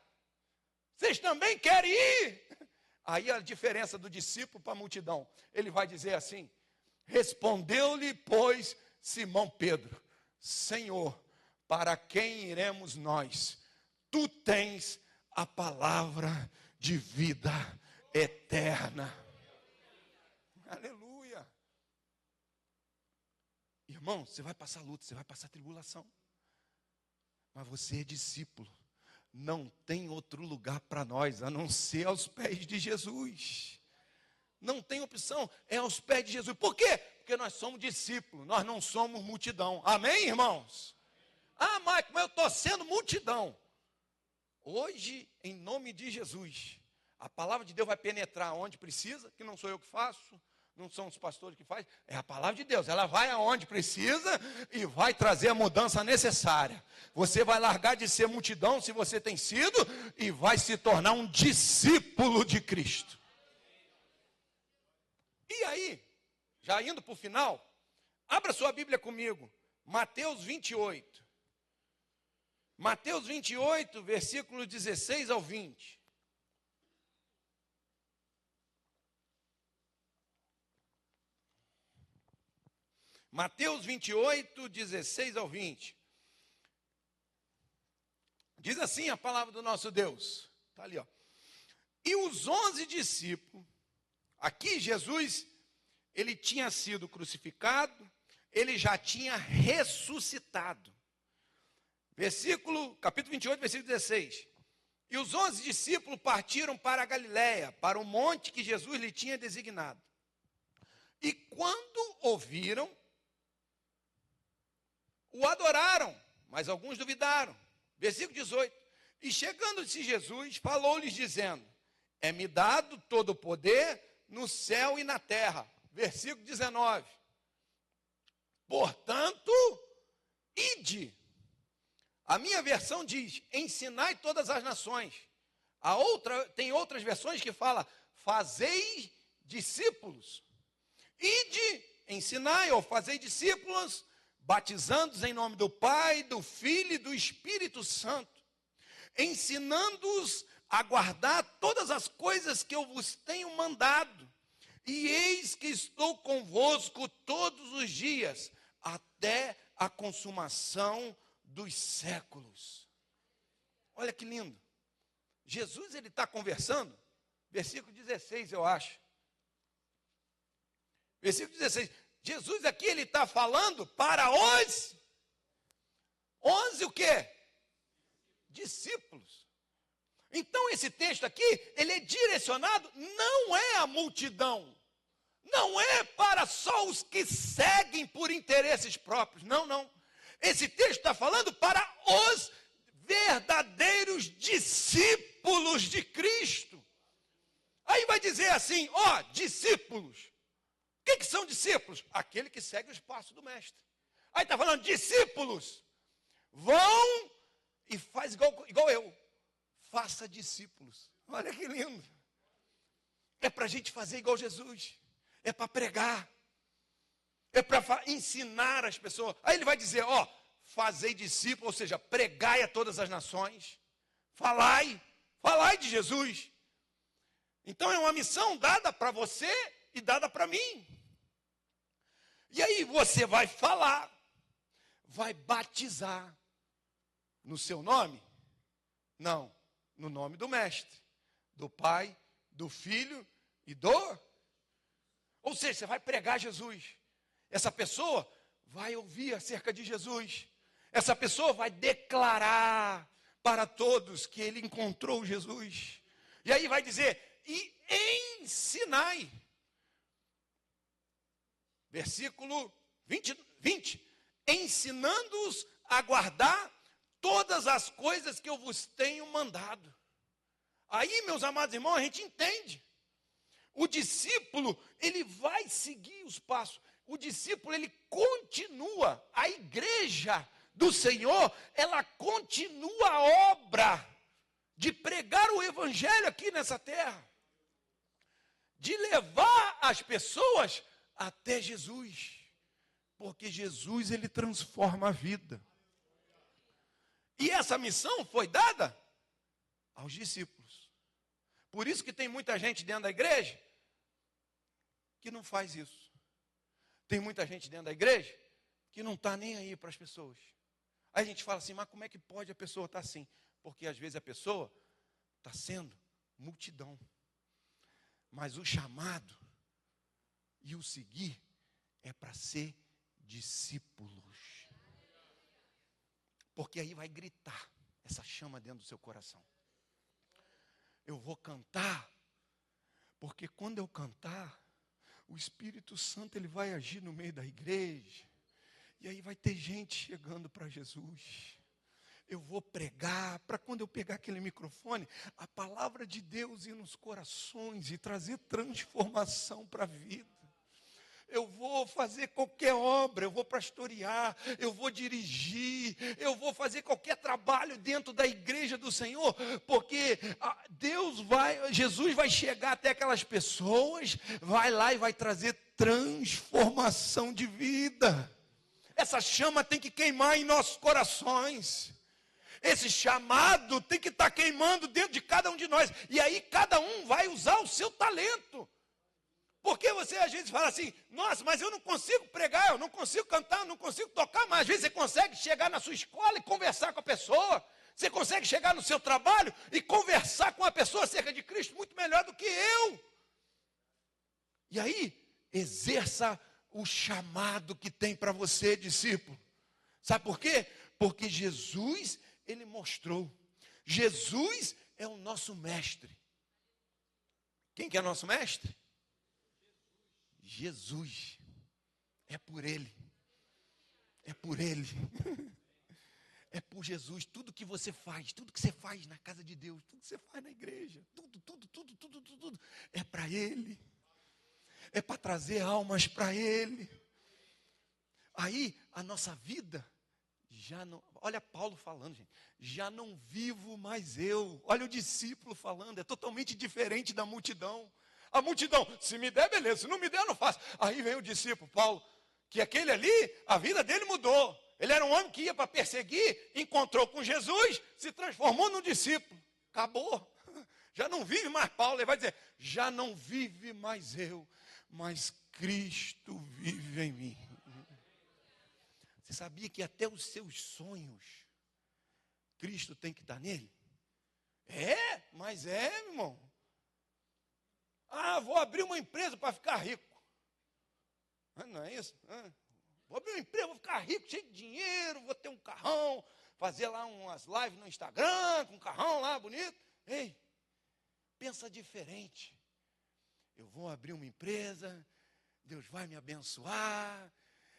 Vocês também querem ir? Aí a diferença do discípulo para a multidão. Ele vai dizer assim: respondeu-lhe, pois, Simão Pedro: Senhor, para quem iremos nós? Tu tens a palavra de vida eterna. Aleluia. Irmão, você vai passar luta, você vai passar tribulação, mas você é discípulo. Não tem outro lugar para nós a não ser aos pés de Jesus. Não tem opção, é aos pés de Jesus. Por quê? Porque nós somos discípulos, nós não somos multidão. Amém, irmãos? Ah, Michael, mas eu estou sendo multidão. Hoje, em nome de Jesus, a palavra de Deus vai penetrar onde precisa, que não sou eu que faço, não são os pastores que fazem, é a palavra de Deus. Ela vai aonde precisa e vai trazer a mudança necessária. Você vai largar de ser multidão, se você tem sido, e vai se tornar um discípulo de Cristo. E aí, já indo para o final, abra sua Bíblia comigo, Mateus 28. Mateus 28, versículos 16 ao 20. Mateus 28, 16 ao 20. Diz assim a palavra do nosso Deus. Está ali, ó. E os 11 discípulos, aqui Jesus, ele tinha sido crucificado, ele já tinha ressuscitado. Capítulo 28, versículo 16. E os 11 discípulos partiram para a Galiléia, para o monte que Jesus lhe tinha designado. E quando ouviram, o adoraram, mas alguns duvidaram. Versículo 18. E chegando-se Jesus, falou-lhes dizendo: é-me dado todo o poder no céu e na terra. Versículo 19. Portanto, ide. A minha versão diz: ensinai todas as nações. Tem outras versões que fala: fazei discípulos. Ide, ensinai ou fazei discípulos, batizando-os em nome do Pai, do Filho e do Espírito Santo, ensinando-os a guardar todas as coisas que eu vos tenho mandado. E eis que estou convosco todos os dias, até a consumação dos séculos. Olha que lindo. Jesus, ele está conversando, versículo 16, eu acho. Versículo 16. Jesus aqui, ele está falando para os 11 o quê? Discípulos. Então esse texto aqui, ele é direcionado, não é a multidão, não é para só os que seguem por interesses próprios, não. Esse texto está falando para os verdadeiros discípulos de Cristo. Aí vai dizer assim, discípulos. O que são discípulos? Aquele que segue os passos do mestre. Aí está falando, discípulos, vão e faz igual eu. Faça discípulos. Olha que lindo. É para a gente fazer igual Jesus. É para pregar. É para ensinar as pessoas. Aí ele vai dizer, fazei discípulos, ou seja, pregai a todas as nações. Falai de Jesus. Então é uma missão dada para você e dada para mim. E aí você vai falar, vai batizar no seu nome? Não, no nome do Mestre, do Pai, do Filho e do... Ou seja, você vai pregar Jesus. Essa pessoa vai ouvir acerca de Jesus. Essa pessoa vai declarar para todos que ele encontrou Jesus. E aí vai dizer, e ensinai. Versículo 20. Ensinando-os a guardar todas as coisas que eu vos tenho mandado. Aí, meus amados irmãos, a gente entende. O discípulo, ele vai seguir os passos. O discípulo, ele continua. A igreja do Senhor, ela continua a obra de pregar o evangelho aqui nessa terra. De levar as pessoas até Jesus. Porque Jesus, ele transforma a vida. E essa missão foi dada aos discípulos. Por isso que tem muita gente dentro da igreja que não faz isso. Tem muita gente dentro da igreja que não está nem aí para as pessoas. Aí a gente fala assim, mas como é que pode a pessoa estar assim? Porque às vezes a pessoa está sendo multidão. Mas o chamado e o seguir é para ser discípulos. Porque aí vai gritar essa chama dentro do seu coração. Eu vou cantar, porque quando eu cantar, o Espírito Santo ele vai agir no meio da igreja. E aí vai ter gente chegando para Jesus. Eu vou pregar, para quando eu pegar aquele microfone, a palavra de Deus ir nos corações e trazer transformação para a vida. Eu vou fazer qualquer obra, eu vou pastorear, eu vou dirigir, eu vou fazer qualquer trabalho dentro da igreja do Senhor, porque Jesus vai chegar até aquelas pessoas, vai lá e vai trazer transformação de vida. Essa chama tem que queimar em nossos corações. Esse chamado tem que estar queimando dentro de cada um de nós. E aí cada um vai usar o seu talento. Porque você às vezes fala assim, nossa, mas eu não consigo pregar, eu não consigo cantar, eu não consigo tocar, mas às vezes você consegue chegar na sua escola e conversar com a pessoa, você consegue chegar no seu trabalho e conversar com a pessoa acerca de Cristo muito melhor do que eu. E aí, exerça o chamado que tem para você, discípulo. Sabe por quê? Porque Jesus, ele mostrou. Jesus é o nosso mestre. Quem que é nosso mestre? Jesus. É por Ele. É por Ele. É por Jesus. Tudo que você faz na casa de Deus, tudo que você faz na igreja, tudo, é para Ele. É para trazer almas para Ele. Aí, a nossa vida, já não... Olha Paulo falando, gente. Já não vivo mais eu. Olha o discípulo falando, é totalmente diferente da multidão. A multidão, se me der, beleza, se não me der, eu não faço. Aí vem o discípulo, Paulo, que aquele ali, a vida dele mudou. Ele era um homem que ia para perseguir, encontrou com Jesus, se transformou num discípulo. Acabou. Já não vive mais Paulo. Ele vai dizer, já não vive mais eu, mas Cristo vive em mim. Você sabia que até os seus sonhos, Cristo tem que estar nele? É, mas é, meu irmão. Ah, vou abrir uma empresa para ficar rico. Não é isso? Vou abrir uma empresa, vou ficar rico, cheio de dinheiro, vou ter um carrão, fazer lá umas lives no Instagram, com um carrão lá bonito. Ei, pensa diferente. Eu vou abrir uma empresa, Deus vai me abençoar,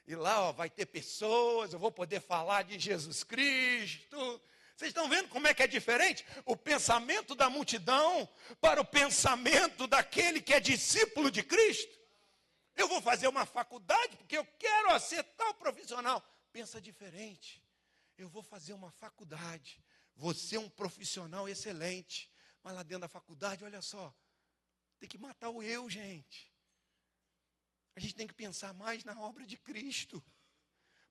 e lá vai ter pessoas, eu vou poder falar de Jesus Cristo. Vocês estão vendo como é que é diferente? O pensamento da multidão para o pensamento daquele que é discípulo de Cristo. Eu vou fazer uma faculdade porque eu quero ser tal profissional. Pensa diferente. Eu vou fazer uma faculdade, vou ser um profissional excelente. Mas lá dentro da faculdade, olha só, tem que matar o eu, gente. A gente tem que pensar mais na obra de Cristo.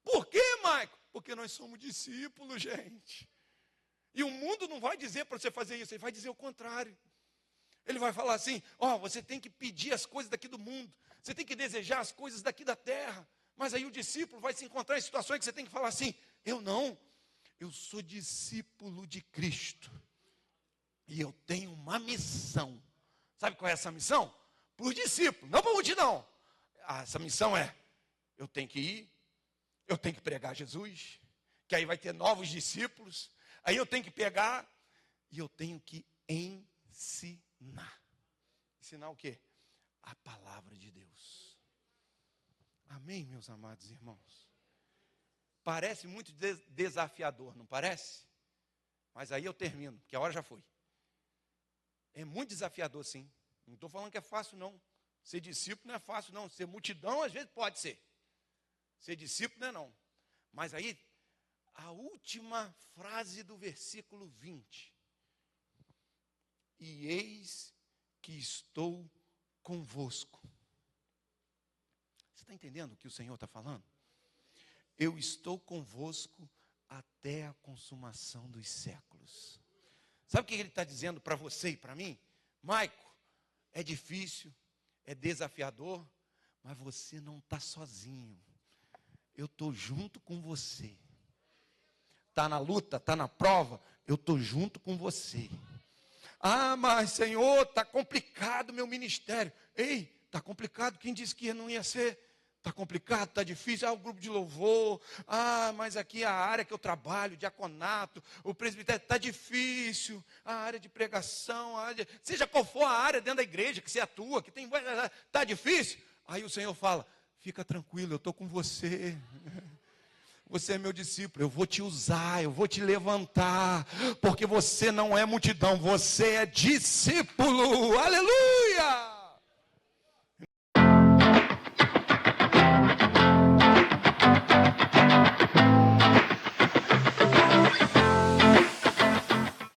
Por quê, Maico? Porque nós somos discípulos, gente. E o mundo não vai dizer para você fazer isso, ele vai dizer o contrário. Ele vai falar assim, você tem que pedir as coisas daqui do mundo, você tem que desejar as coisas daqui da terra. Mas aí o discípulo vai se encontrar em situações que você tem que falar assim, eu sou discípulo de Cristo. E eu tenho uma missão. Sabe qual é essa missão? Para os discípulos, não para a multidão. Essa missão é, eu tenho que ir, eu tenho que pregar Jesus, que aí vai ter novos discípulos. Aí eu tenho que pegar e eu tenho que ensinar. Ensinar o quê? A palavra de Deus. Amém, meus amados irmãos? Parece muito desafiador, não parece? Mas aí eu termino, porque a hora já foi. É muito desafiador, sim. Não estou falando que é fácil, não. Ser discípulo não é fácil, não. Ser multidão, às vezes, pode ser. Ser discípulo não é, não. Mas aí, a última frase do versículo 20. E eis que estou convosco. Você está entendendo o que o Senhor está falando? Eu estou convosco até a consumação dos séculos. Sabe o que ele está dizendo para você e para mim? Maico, é difícil, é desafiador, mas você não está sozinho. Eu estou junto com você. Está na luta, está na prova, eu estou junto com você. Mas Senhor, está complicado meu ministério. Ei, está complicado, quem disse que não ia ser? Está complicado, está difícil, o grupo de louvor, mas aqui a área que eu trabalho, diaconato, o presbitério, está difícil, a área de pregação, seja qual for a área dentro da igreja que você atua, que tem, está difícil. Aí o Senhor fala, fica tranquilo, eu estou com você. Você é meu discípulo, eu vou te usar, eu vou te levantar, porque você não é multidão, você é discípulo, aleluia!